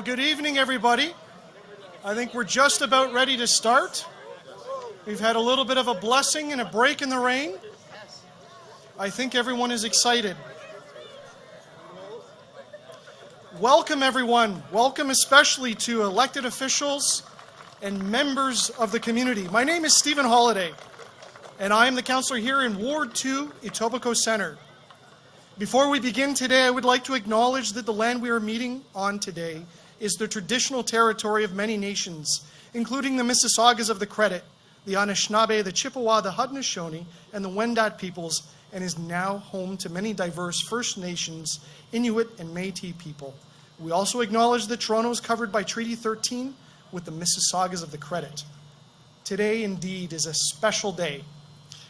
Good evening, everybody. I think we're just about ready to start. We've had a little bit of a blessing and a break in the rain. I think everyone is excited. Welcome, everyone. Welcome especially to elected officials and members of the community. My name is Stephen Holliday, and I am the councillor here in Ward 2, Etobicoke Centre. Before we begin today, I would like to acknowledge that the land we are meeting on today is the traditional territory of many nations, including the Mississaugas of the Credit, the Anishinaabe, the Chippewa, the Haudenosaunee, and the Wendat peoples, and is now home to many diverse First Nations, Inuit, and Métis people. We also acknowledge that Toronto is covered by Treaty 13 with the Mississaugas of the Credit. Today, indeed, is a special day.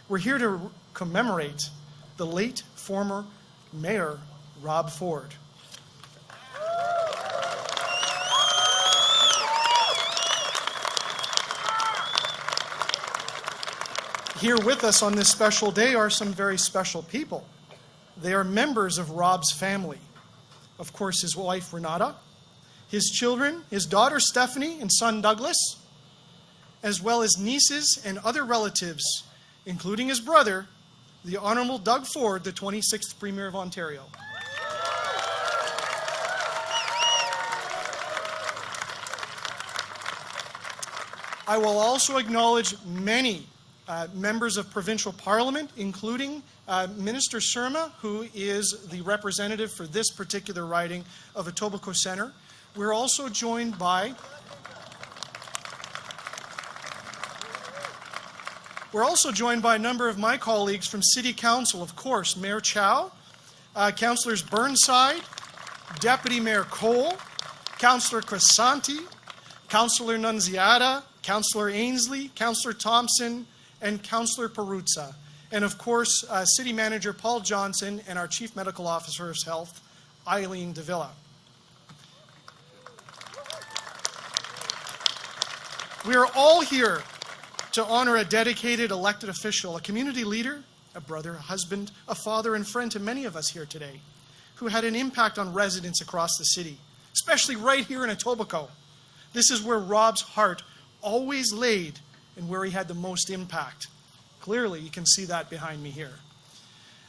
We're here to commemorate the late former Mayor Rob Ford. Here with us on this special day are some very special people. They are members of Rob's family. Of course, his wife Renata, his children, his daughter Stephanie and son Douglas, as well as nieces and other relatives, including his brother, the Honourable Doug Ford, the 26th Premier of Ontario. I will also acknowledge many members of provincial parliament, including Minister Surma, who is the representative for this particular riding of Etobicoke Centre. We're also joined by a number of my colleagues from City Council, of course, Mayor Chow, Councillors Burnside, Deputy Mayor Cole, Councillor Crisanti, Councillor Nunziata, Councillor Ainsley, Councillor Thompson, and Councillor Peruzza. And of course, City Manager Paul Johnson and our Chief Medical Officer of Health, Eileen Davila. We are all here to honor a dedicated elected official, a community leader, a brother, a husband, a father, and friend to many of us here today, who had an impact on residents across the city, especially right here in Etobicoke. This is where Rob's heart always laid and where he had the most impact. Clearly, you can see that behind me here.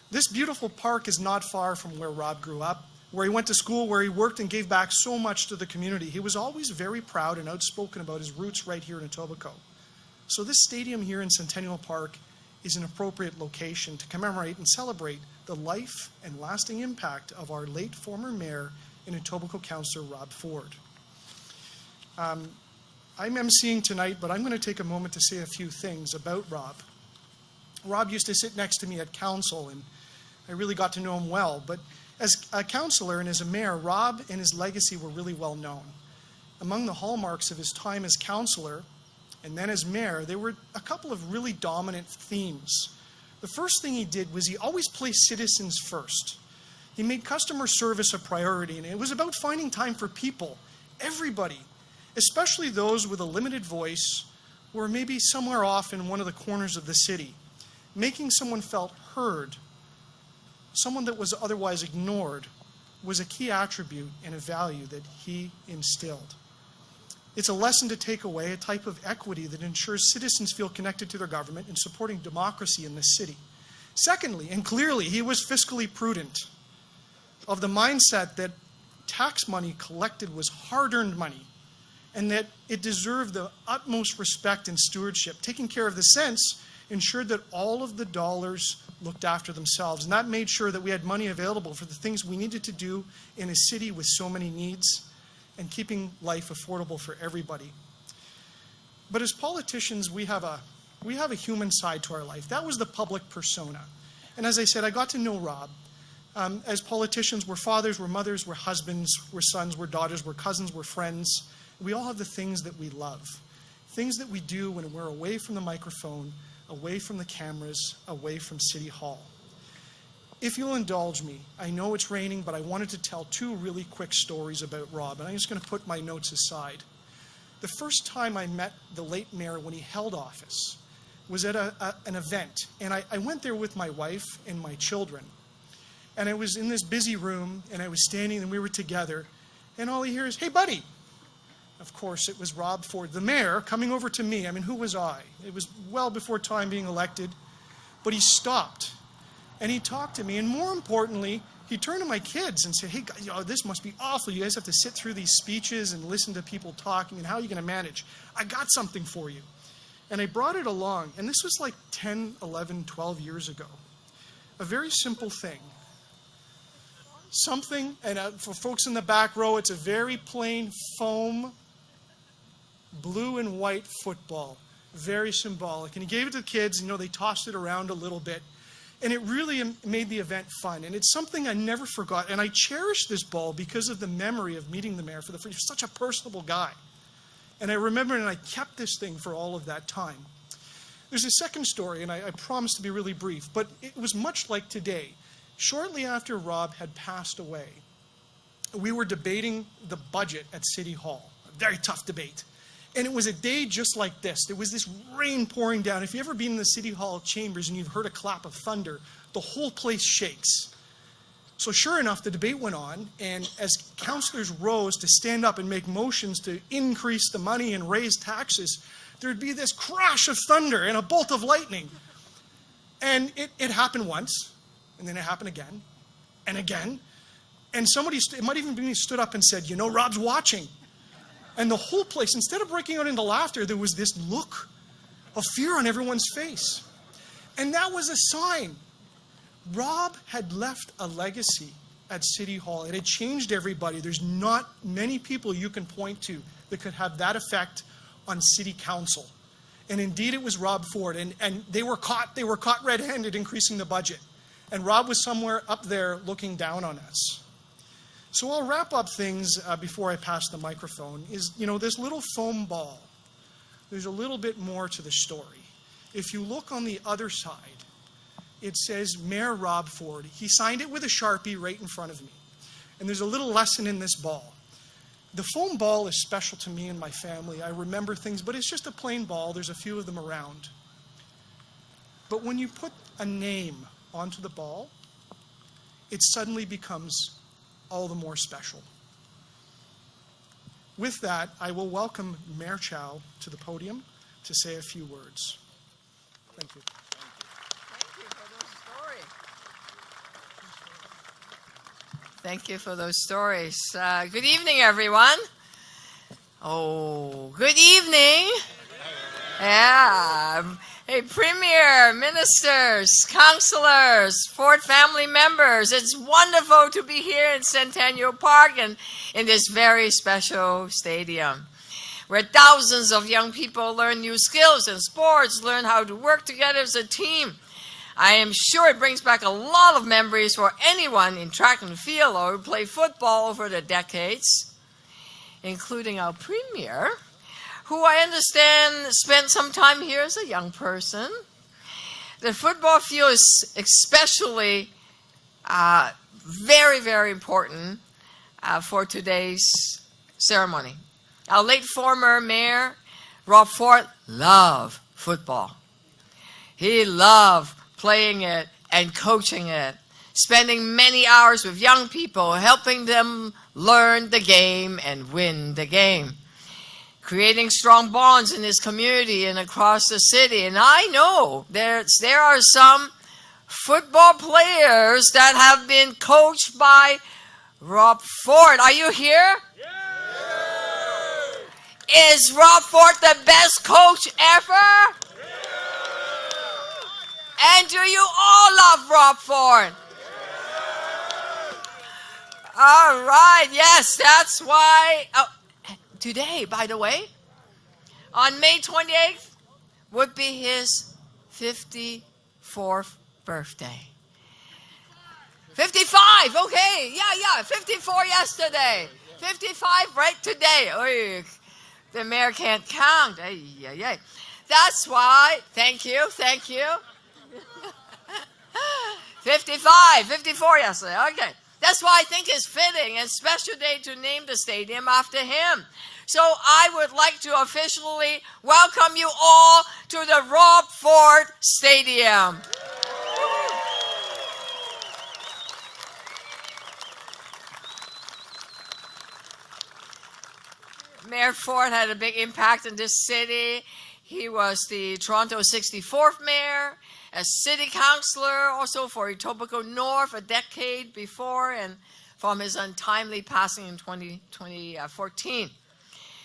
This beautiful park is not far from where Rob grew up, where he went to school, where he worked and gave back so much to the community. He was always very proud and outspoken about his roots right here in Etobicoke. So this stadium here in Centennial Park is an appropriate location to commemorate and celebrate the life and lasting impact of our late former mayor and Etobicoke Councillor Rob Ford. I'm emceeing tonight, but I'm going to take a moment to say a few things about Rob. Rob used to sit next to me at council, and I really got to know him well. But as a councillor and as a mayor, Rob and his legacy were really well known. Among the hallmarks of his time as councillor and then as mayor, there were a couple of really dominant themes. The first thing he did was he always placed citizens first. He made customer service a priority, and it was about finding time for people, everybody, especially those with a limited voice or maybe somewhere off in one of the corners of the city. Making someone felt heard, someone that was otherwise ignored, was a key attribute and a value that he instilled. It's a lesson to take away, a type of equity that ensures citizens feel connected to their government and supporting democracy in this city. Secondly, and clearly, he was fiscally prudent, of the mindset that tax money collected was hard-earned money, and that it deserved the utmost respect and stewardship. Taking care of the cents ensured that all of the dollars looked after themselves, and that made sure that we had money available for the things we needed to do in a city with so many needs and keeping life affordable for everybody. But as politicians, we have a human side to our life. That was the public persona. And as I said, I got to know Rob. As politicians, we're fathers, we're mothers, we're husbands, we're sons, we're daughters, we're cousins, we're friends. We all have the things that we love, things that we do when we're away from the microphone, away from the cameras, away from City Hall. If you'll indulge me, I know it's raining, but I wanted to tell two really quick stories about Rob, and I'm just going to put my notes aside. The first time I met the late mayor when he held office was at an event, and I went there with my wife and my children. And I was in this busy room, and I was standing, and we were together, and all I hear is, "Hey, buddy." Of course, it was Rob Ford, the mayor, coming over to me. I mean, who was I? It was well before time being elected. But he stopped, and he talked to me. And more importantly, he turned to my kids and said, hey, guys, this must be awful. You guys have to sit through these speeches and listen to people talking, and how are you going to manage? I got something for you. And I brought it along. And this was like 10, 11, 12 years ago. A very simple thing. Something, and for folks in the back row, it's a very plain foam blue and white football. Very symbolic. And he gave it to the kids. They tossed it around a little bit. And it really made the event fun. And it's something I never forgot. And I cherish this ball because of the memory of meeting the mayor for the first. He was such a personable guy. And I remember, and I kept this thing for all of that time. There's a second story, and I promise to be really brief. But it was much like today. Shortly after Rob had passed away, we were debating the budget at City Hall. A very tough debate. And it was a day just like this. There was this rain pouring down. If you've ever been in the City Hall chambers and you've heard a clap of thunder, the whole place shakes. So sure enough, the debate went on, and as councillors rose to stand up and make motions to increase the money and raise taxes, there'd be this crash of thunder and a bolt of lightning. And it happened once, and then it happened again, and again. And somebody, it might even be stood up and said, Rob's watching. And the whole place, instead of breaking out into laughter, there was this look of fear on everyone's face. And that was a sign. Rob had left a legacy at City Hall. It had changed everybody. There's not many people you can point to that could have that effect on City Council. And indeed, it was Rob Ford. And they were caught red-handed increasing the budget. And Rob was somewhere up there looking down on us. So I'll wrap up things before I pass the microphone. This little foam ball, there's a little bit more to the story. If you look on the other side, it says Mayor Rob Ford. He signed it with a Sharpie right in front of me. And there's a little lesson in this ball. The foam ball is special to me and my family. I remember things, but it's just a plain ball. There's a few of them around. But when you put a name onto the ball, it suddenly becomes all the more special. With that, I will welcome Mayor Chow to the podium to say a few words. Thank you. Thank you for those stories. Good evening, everyone. Oh, good evening. Yeah. Hey, Premier, ministers, councillors, Ford family members. It's wonderful to be here in Centennial Park and in this very special stadium, where thousands of young people learn new skills in sports, learn how to work together as a team. I am sure it brings back a lot of memories for anyone in track and field or who played football over the decades, including our Premier, who I understand spent some time here as a young person. The football field is especially very, very important for today's ceremony. Our late former mayor, Rob Ford, loved football. He loved playing it and coaching it, spending many hours with young people, helping them learn the game and win the game, creating strong bonds in his community and across the city. And I know there are some football players that have been coached by Rob Ford. Are you here? Yeah. Is Rob Ford the best coach ever? And do you all love Rob Ford? All right, yes, that's why. Today, by the way, on May 28th, would be his 54th birthday. 55, okay, yeah, 54 yesterday. 55 right today. Oy, the mayor can't count. That's why, thank you. 54 yesterday, okay. That's why I think it's fitting and special day to name the stadium after him. So I would like to officially welcome you all to the Rob Ford Stadium. Mayor Ford had a big impact in this city. He was the Toronto 64th mayor, a city councillor, also for Etobicoke North a decade before, and from his untimely passing in 2014.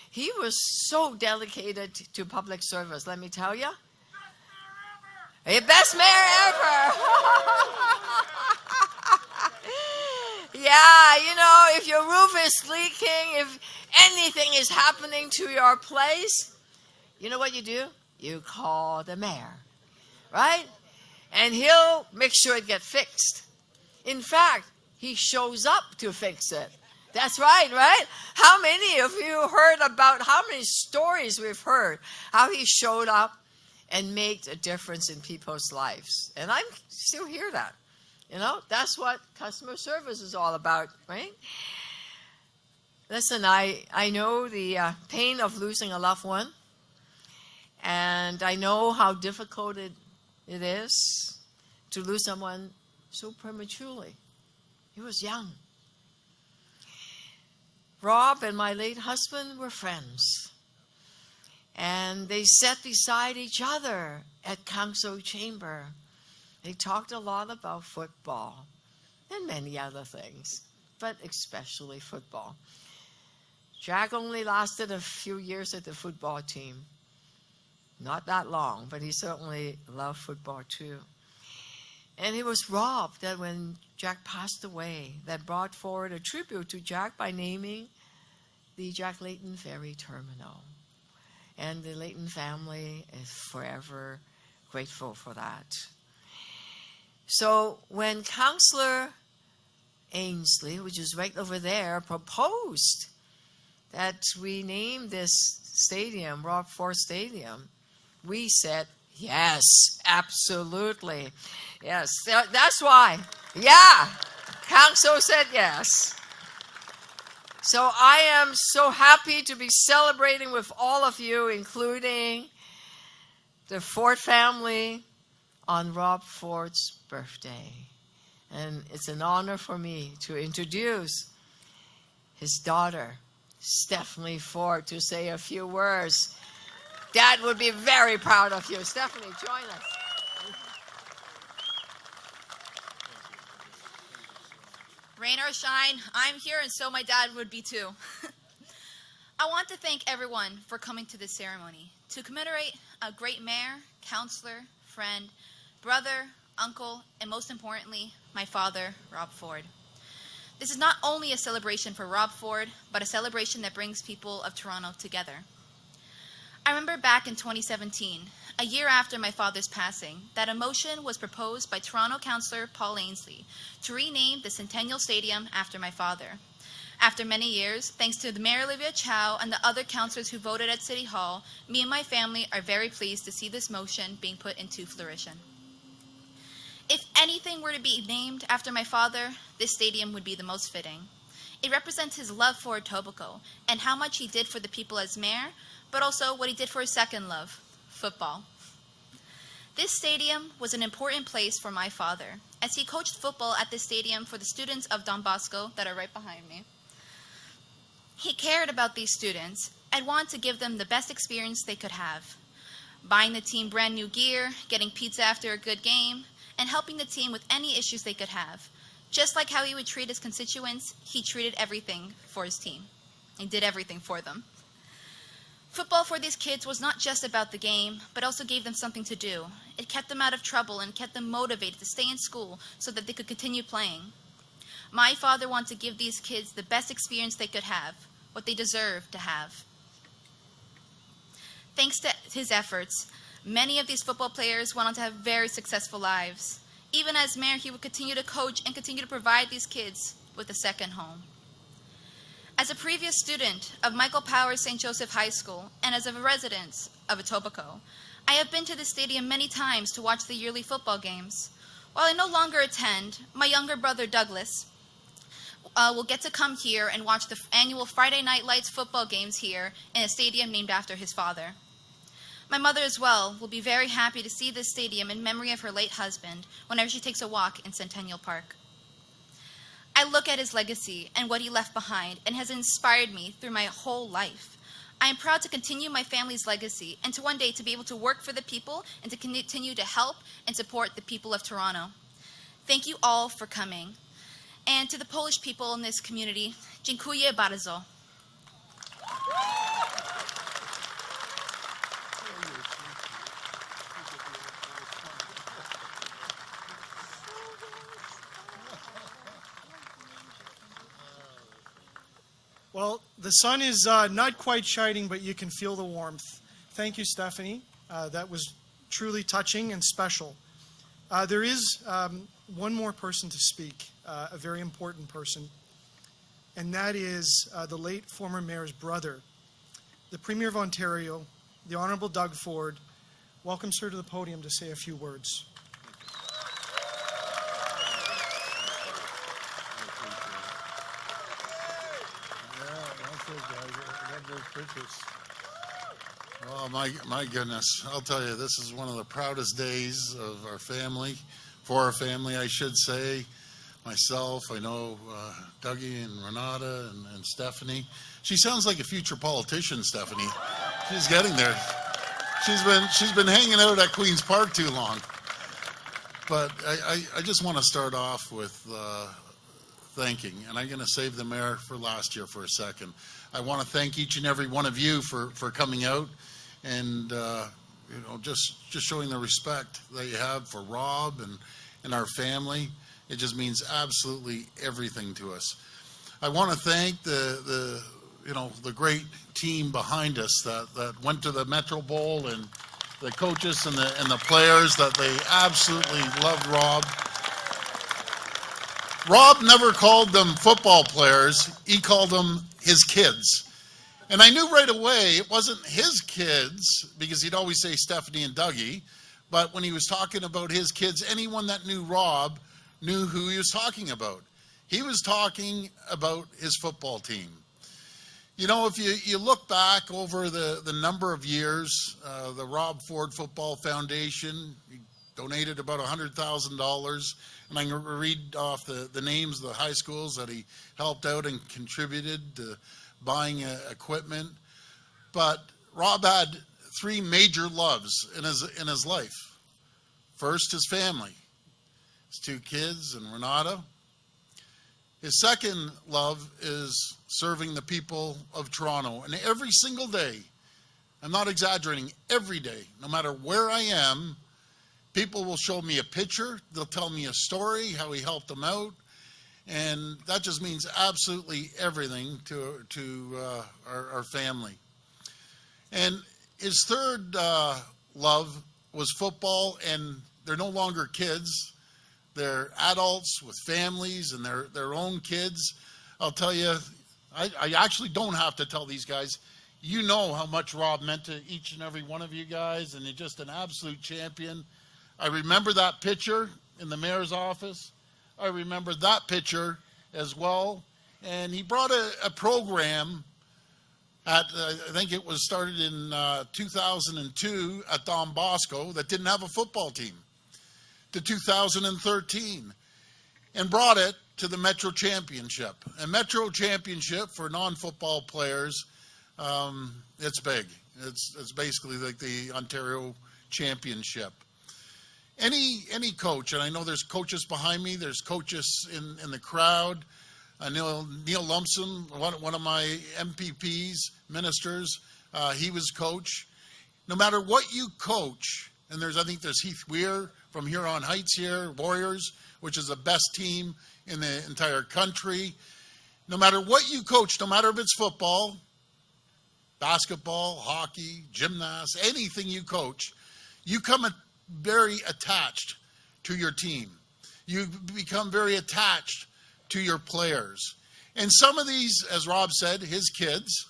He was so dedicated to public service, let me tell you. Best mayor ever! Yeah, you know, if your roof is leaking, if anything is happening to your place, you know what you do? You call the mayor, right? And he'll make sure it gets fixed. In fact, he shows up to fix it. That's right, right? How many of you heard about how many stories we've heard, how he showed up and made a difference in people's lives? And I still hear that. You know, that's what customer service is all about, right? Listen, I know the pain of losing a loved one. And I know how difficult it is to lose someone so prematurely. He was young. Rob and my late husband were friends. And they sat beside each other at council chamber. They talked a lot about football and many other things, but especially football. Jack only lasted a few years at the football team. Not that long, but he certainly loved football too. And it was Rob that when Jack passed away that brought forward a tribute to Jack by naming the Jack Layton Ferry Terminal. And the Layton family is forever grateful for that. So when Councillor Ainsley, which is right over there, proposed that we name this stadium Rob Ford Stadium, we said, yes, absolutely. Yes, that's why. Yeah, council said yes. So I am so happy to be celebrating with all of you, including the Ford family, on Rob Ford's birthday. And it's an honor for me to introduce his daughter, Stephanie Ford, to say a few words. Dad would be very proud of you. Stephanie, join us. Rain or shine, I'm here and so my dad would be too. I want to thank everyone for coming to this ceremony to commemorate a great mayor, counselor, friend, brother, uncle, and most importantly, my father, Rob Ford. This is not only a celebration for Rob Ford, but a celebration that brings people of Toronto together. I remember back in 2017, a year after my father's passing, that a motion was proposed by Toronto Councillor Paul Ainsley to rename the Centennial Stadium after my father. After many years, thanks to the Mayor Olivia Chow and the other councillors who voted at City Hall, me and my family are very pleased to see this motion being put into fruition. If anything were to be named after my father, this stadium would be the most fitting. It represents his love for Etobicoke and how much he did for the people as mayor, but also what he did for his second love, football. This stadium was an important place for my father, as he coached football at this stadium for the students of Don Bosco that are right behind me. He cared about these students and wanted to give them the best experience they could have, buying the team brand new gear, getting pizza after a good game, and helping the team with any issues they could have. Just like how he would treat his constituents, he treated everything for his team. He did everything for them. Football for these kids was not just about the game, but also gave them something to do. It kept them out of trouble and kept them motivated to stay in school so that they could continue playing. My father wanted to give these kids the best experience they could have, what they deserve to have. Thanks to his efforts, many of these football players went on to have very successful lives. Even as mayor, he would continue to coach and continue to provide these kids with a second home. As a previous student of Michael Powers St. Joseph High School and as a resident of Etobicoke, I have been to the stadium many times to watch the yearly football games. While I no longer attend, my younger brother Douglas will get to come here and watch the annual Friday Night Lights football games here in a stadium named after his father. My mother as well will be very happy to see this stadium in memory of her late husband whenever she takes a walk in Centennial Park. I look at his legacy and what he left behind and has inspired me through my whole life. I am proud to continue my family's legacy and to one day to be able to work for the people and to continue to help and support the people of Toronto. Thank you all for coming. And to the Polish people in this community, dziękuję bardzo. Well, the sun is not quite shining, but you can feel the warmth. Thank you, Stephanie. That was truly touching and special. There is one more person to speak, a very important person, and that is the late former mayor's brother, the Premier of Ontario, the Honourable Doug Ford. Welcome, sir, to the podium to say a few words. Oh, my goodness. I'll tell you, this is one of the proudest days of our family, for our family, I should say. Myself, I know Dougie and Renata and Stephanie. She sounds like a future politician, Stephanie. She's getting there. She's been hanging out at Queen's Park too long. But I just want to start off with thanking, and I'm going to save the mayor for last year for a second. I want to thank each and every one of you for coming out and just showing the respect that you have for Rob and our family. It just means absolutely everything to us. I want to thank the great team behind us that went to the Metro Bowl, and the coaches and the players that they absolutely loved Rob. Rob never called them football players. He called them his kids. And I knew right away it wasn't his kids, because he'd always say Stephanie and Dougie. But when he was talking about his kids, anyone that knew Rob knew who he was talking about. He was talking about his football team. You know, if you look back over the number of years, the Rob Ford Football Foundation donated about $100,000. And I'm going to read off the names of the high schools that he helped out and contributed to buying equipment. But Rob had three major loves in his life. First, his family, his two kids and Renata. His second love is serving the people of Toronto. And every single day, I'm not exaggerating, every day, no matter where I am, people will show me a picture. They'll tell me a story, how he helped them out. And that just means absolutely everything to our family. And his third love was football, and they're no longer kids. They're adults with families and their own kids. I'll tell you, I actually don't have to tell these guys. You know how much Rob meant to each and every one of you guys, and he's just an absolute champion. I remember that picture in the mayor's office. I remember that picture as well. And he brought a program I think it was started in 2002 at Don Bosco that didn't have a football team, to 2013, and brought it to the Metro Championship. And Metro Championship for non-football players, it's big. It's basically like the Ontario Championship. Any coach, and I know there's coaches behind me, there's coaches in the crowd. Neil Lumpson, one of my MPPs, ministers, he was coach. No matter what you coach, and I think there's Heath Weir from Huron Heights here, Warriors, which is the best team in the entire country. No matter what you coach, no matter if it's football, basketball, hockey, gymnastics, anything you coach, you come very attached to your team. You become very attached to your players. And some of these, as Rob said, his kids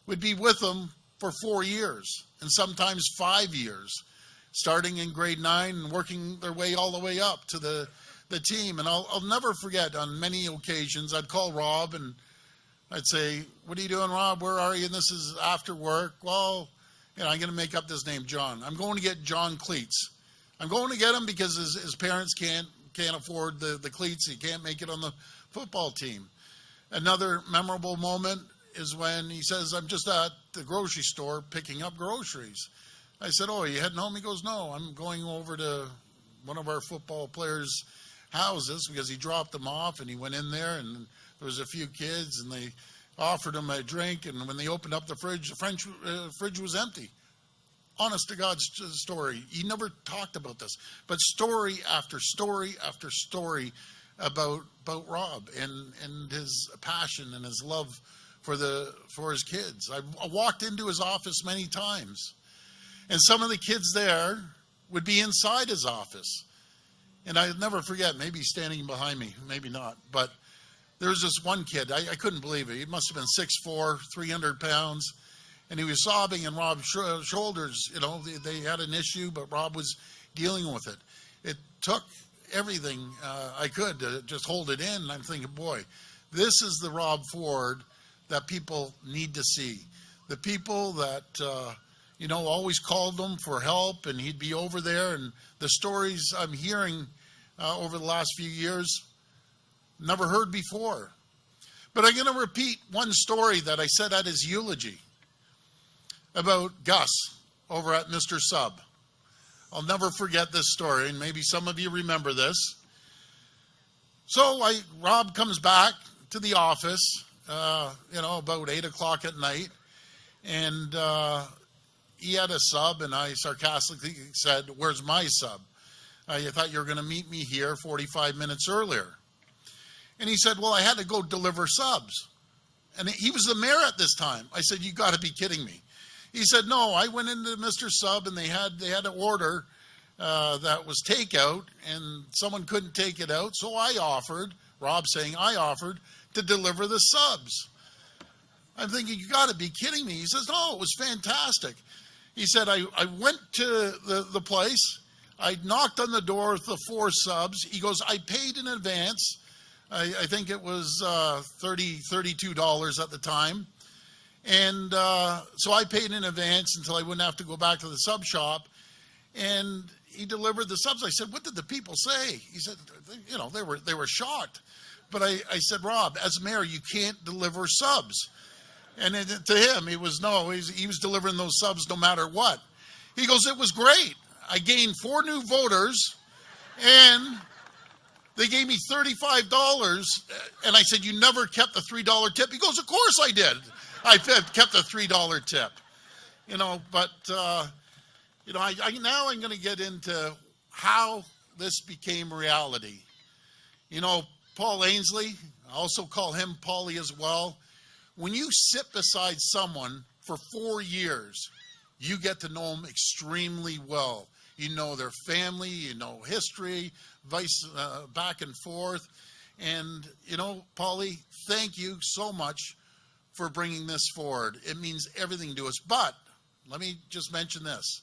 would be with him for 4 years and sometimes 5 years, starting in grade 9 and working their way all the way up to the team. And I'll never forget, on many occasions, I'd call Rob and I'd say, "What are you doing, Rob? Where are you?" And this is after work. "Well, I'm going to make up this name, John. I'm going to get John cleats. I'm going to get him because his parents can't afford the cleats. He can't make it on the football team." Another memorable moment is when he says, I'm just at the grocery store picking up groceries. I said, oh, are you heading home? He goes, no, I'm going over to one of our football players' houses because he dropped them off, and he went in there, and there was a few kids, and they offered him a drink, and when they opened up the fridge fridge was empty. Honest to God story. He never talked about this, but story after story after story about Rob and his passion and his love for his kids. I walked into his office many times, and some of the kids there would be inside his office, and I'll never forget. Maybe standing behind me, maybe not, but there was this one kid. I couldn't believe it. He must have been 6'4", 300 pounds. And he was sobbing in Rob's shoulders. You know, they had an issue, but Rob was dealing with it. It took everything I could to just hold it in. And I'm thinking, boy, this is the Rob Ford that people need to see. The people that, always called him for help, and he'd be over there. And the stories I'm hearing over the last few years, never heard before. But I'm going to repeat one story that I said at his eulogy about Gus over at Mr. Sub. I'll never forget this story, and maybe some of you remember this. So Rob comes back to the office, about 8 o'clock at night, and he had a sub, and I sarcastically said, where's my sub? I thought you were going to meet me here 45 minutes earlier. And he said, well, I had to go deliver subs. And he was the mayor at this time. I said, you got to be kidding me. He said, no, I went into Mr. Sub, and they had an order that was takeout, and someone couldn't take it out, so I offered, Rob saying I offered, to deliver the subs. I'm thinking, you got to be kidding me. He says, no, it was fantastic. He said, I went to the place, I knocked on the door with the 4 subs. He goes, I paid in advance. I think it was $32 at the time. And so I paid in advance until I wouldn't have to go back to the sub shop. And he delivered the subs. I said, what did the people say? He said, they were shocked. But I said, Rob, as mayor, you can't deliver subs. And to him, he was delivering those subs no matter what. He goes, it was great. I gained 4 new voters, and they gave me $35. And I said, you never kept the $3 tip? He goes, of course I did. I kept a $3 tip, but now I'm going to get into how this became reality. Paul Ainsley, I also call him Paulie as well. When you sit beside someone for 4 years, you get to know them extremely well. You know their family, you know history, back and forth. And, Paulie, thank you so much for bringing this forward. It means everything to us. But let me just mention this.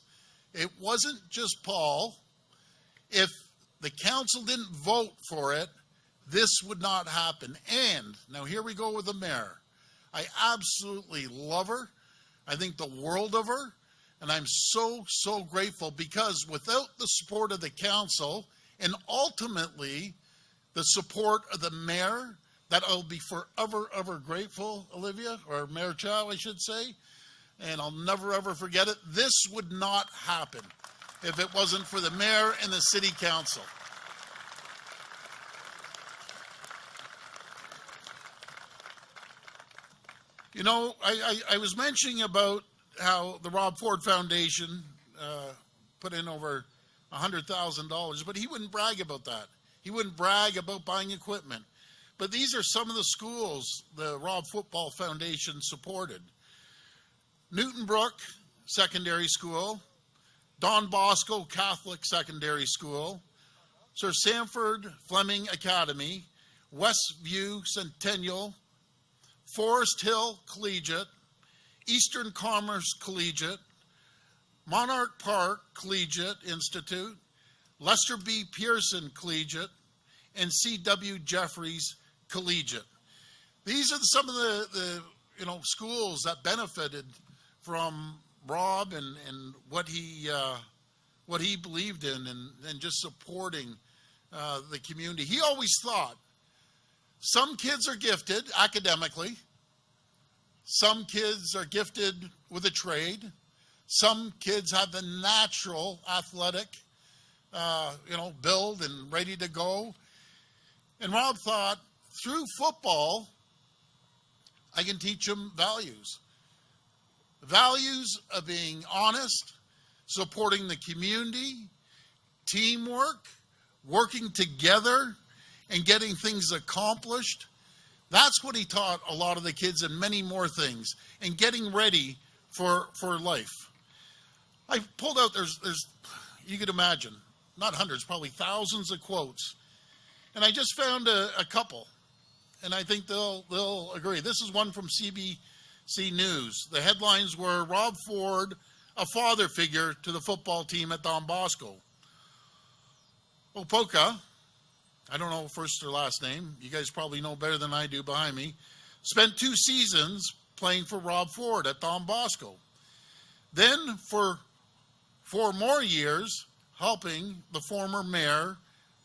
It wasn't just Paul. If the council didn't vote for it, this would not happen. And now here we go with the mayor. I absolutely love her. I think the world of her. And I'm so, so grateful, because without the support of the council and ultimately the support of the mayor, that I'll be forever, ever grateful, Olivia, or Mayor Chow, I should say, and I'll never, ever forget it. This would not happen if it wasn't for the mayor and the city council. I was mentioning about how the Rob Ford Foundation put in over $100,000, but he wouldn't brag about that. He wouldn't brag about buying equipment. But these are some of the schools the Rob Football Foundation supported. Newton Brook Secondary School, Don Bosco Catholic Secondary School, Sir Sanford Fleming Academy, Westview Centennial, Forest Hill Collegiate, Eastern Commerce Collegiate, Monarch Park Collegiate Institute, Lester B. Pearson Collegiate, and C.W. Jeffries Collegiate. These are some of the schools that benefited from Rob and what he believed in and just supporting the community. He always thought some kids are gifted academically, Some kids are gifted with a trade. Some kids have the natural athletic, build and ready to go. And Rob thought, through football, I can teach them values. Values of being honest, supporting the community, teamwork, working together, and getting things accomplished. That's what he taught a lot of the kids, and many more things, and getting ready for life. I pulled out, there's you could imagine, not hundreds, probably thousands of quotes. And I just found a couple, and I think they'll agree. This is one from CBC News. The headlines were, Rob Ford, a father figure to the football team at Don Bosco. Opoka, I don't know first or last name, you guys probably know better than I do behind me, spent 2 seasons playing for Rob Ford at Don Bosco. Then for 4 more years, helping the former mayor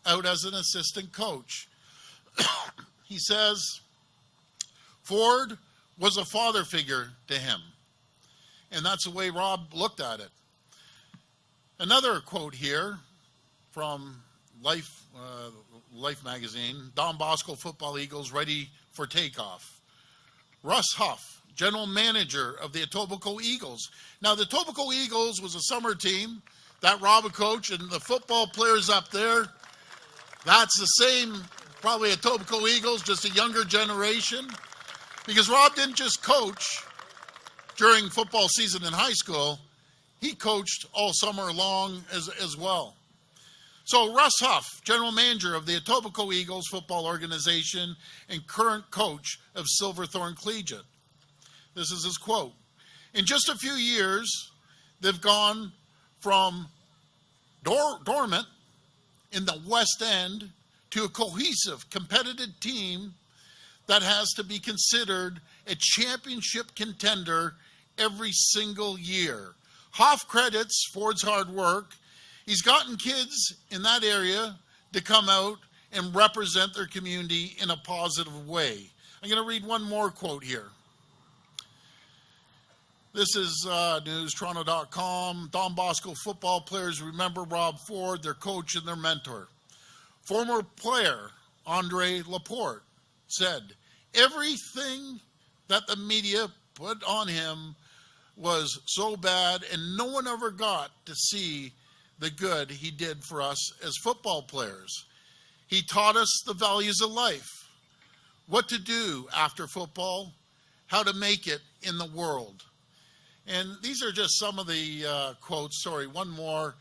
out as an assistant coach. He says, Ford was a father figure to him. And that's the way Rob looked at it. Another quote here from Life magazine, Don Bosco Football Eagles ready for takeoff. Russ Huff, general manager of the Etobicoke Eagles. Now, the Etobicoke Eagles was a summer team that Rob would coach, and the football players up there, that's the same, probably Etobicoke Eagles, just a younger generation. Because Rob didn't just coach during football season in high school, he coached all summer long as well. So Russ Huff, general manager of the Etobicoke Eagles football organization and current coach of Silverthorne Collegiate. This is his quote. In just a few years, they've gone from dormant in the West End to a cohesive, competitive team that has to be considered a championship contender every single year. Huff credits Ford's hard work. He's gotten kids in that area to come out and represent their community in a positive way. I'm going to read one more quote here. This is news, Toronto.com. Don Bosco football players remember Rob Ford, their coach and their mentor. Former player Andre Laporte said, everything that the media put on him was so bad, and no one ever got to see the good he did for us as football players. He taught us the values of life, what to do after football, how to make it in the world. And these are just some of the quotes. Sorry, one more.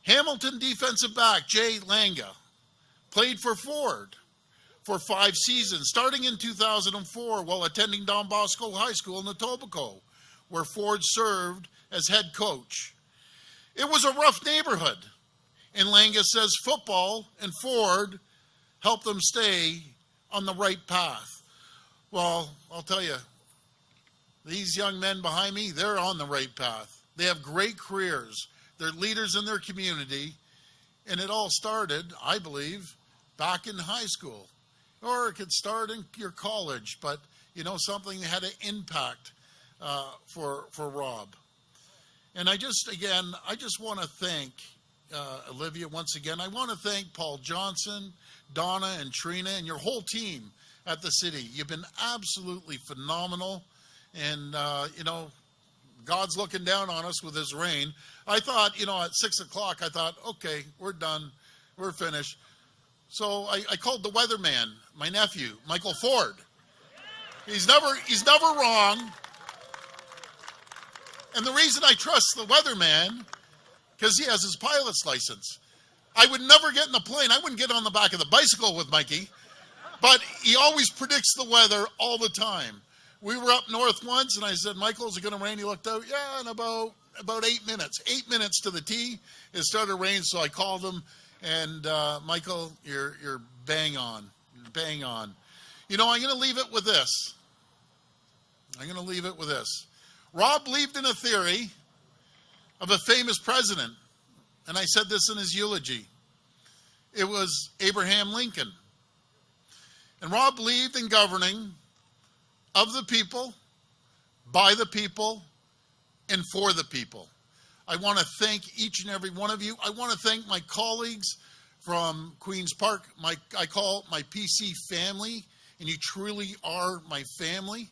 Hamilton defensive back Jay Langa played for Ford for 5 seasons, starting in 2004 while attending Don Bosco High School in Etobicoke, where Ford served as head coach. It was a rough neighborhood, and Langa says football and Ford helped them stay on the right path. Well, I'll tell you, these young men behind me, they're on the right path. They have great careers. They're leaders in their community, and it all started, I believe, back in high school. Or it could start in your college, but, something that had an impact for Rob. And I just want to thank Olivia once again. I want to thank Paul Johnson, Donna, and Trina, and your whole team at the city. You've been absolutely phenomenal. And, God's looking down on us with his rain. I thought, at 6 o'clock, I thought, okay, we're done. We're finished. So I called the weatherman, my nephew, Michael Ford. He's never wrong. And the reason I trust the weatherman, because he has his pilot's license. I would never get in the plane. I wouldn't get on the back of the bicycle with Mikey. But he always predicts the weather all the time. We were up north once, and I said, Michael, is it going to rain? He looked out, yeah, in about 8 minutes. 8 minutes to the T, it started to rain, so I called him, and Michael, you're bang on. You're bang on. I'm going to leave it with this. Rob believed in a theory of a famous president, and I said this in his eulogy. It was Abraham Lincoln. And Rob believed in governing of the people, by the people, and for the people. I want to thank each and every one of you. I want to thank my colleagues from Queen's Park. I call my PC family, and you truly are my family.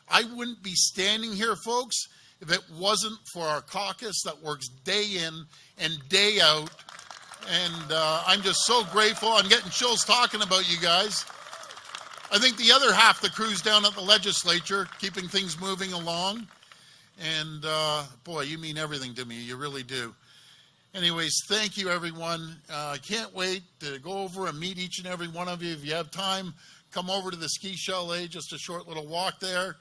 I wouldn't be standing here, folks, if it wasn't for our caucus that works day in and day out. And I'm just so grateful. I'm getting chills talking about you guys. I think the other half of the crew's down at the legislature, keeping things moving along. And boy, you mean everything to me. You really do. Anyways, thank you, everyone. I can't wait to go over and meet each and every one of you. If you have time, come over to the ski chalet, just a short little walk there.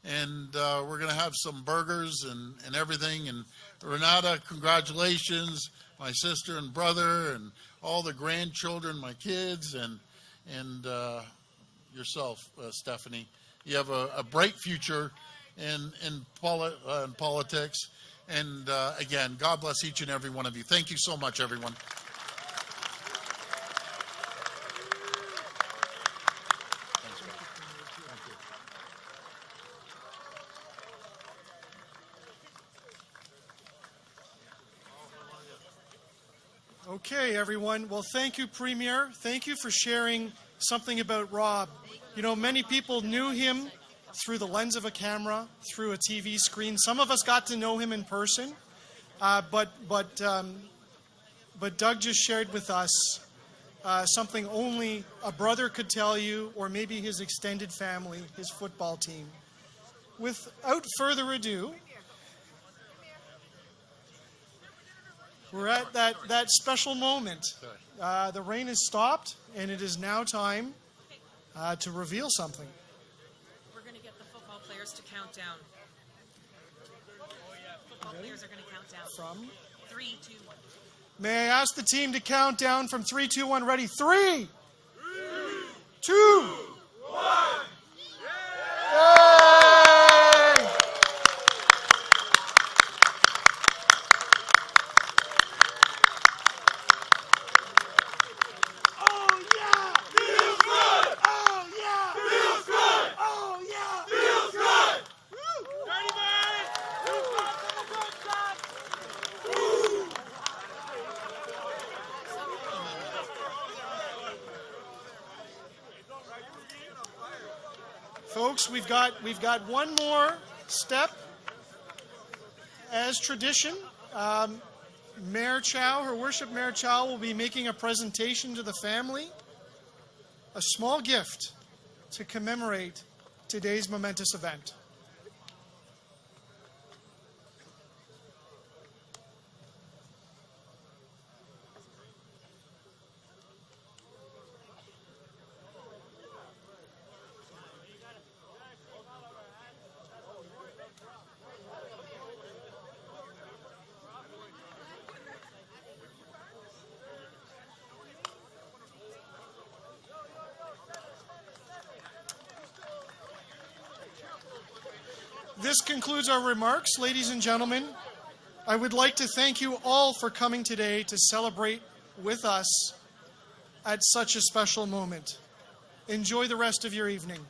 And we're going to have some burgers and everything. And Renata, congratulations. My sister and brother and all the grandchildren, my kids, and yourself, Stephanie. You have a bright future in politics. And again, God bless each and every one of you. Thank you so much, everyone. Okay, everyone. Well, thank you, Premier. Thank you for sharing something about Rob. You know, many people knew him through the lens of a camera, through a TV screen. Some of us got to know him in person, but Doug just shared with us something only a brother could tell you, or maybe his extended family, his football team. Without further ado, we're at that special moment. The rain has stopped, and it is now time to reveal something. We're going to get the football players to count down. Football players are going to count down. From? 3, 2, 1. May I ask the team to count down from 3, 2, 1. Ready? 3, 2, 1. Yay! Folks, we've got one more step. As tradition, Mayor Chow, Her Worship Mayor Chow, will be making a presentation to the family, a small gift to commemorate today's momentous event. This concludes our remarks, ladies and gentlemen. I would like to thank you all for coming today to celebrate with us at such a special moment. Enjoy the rest of your evening.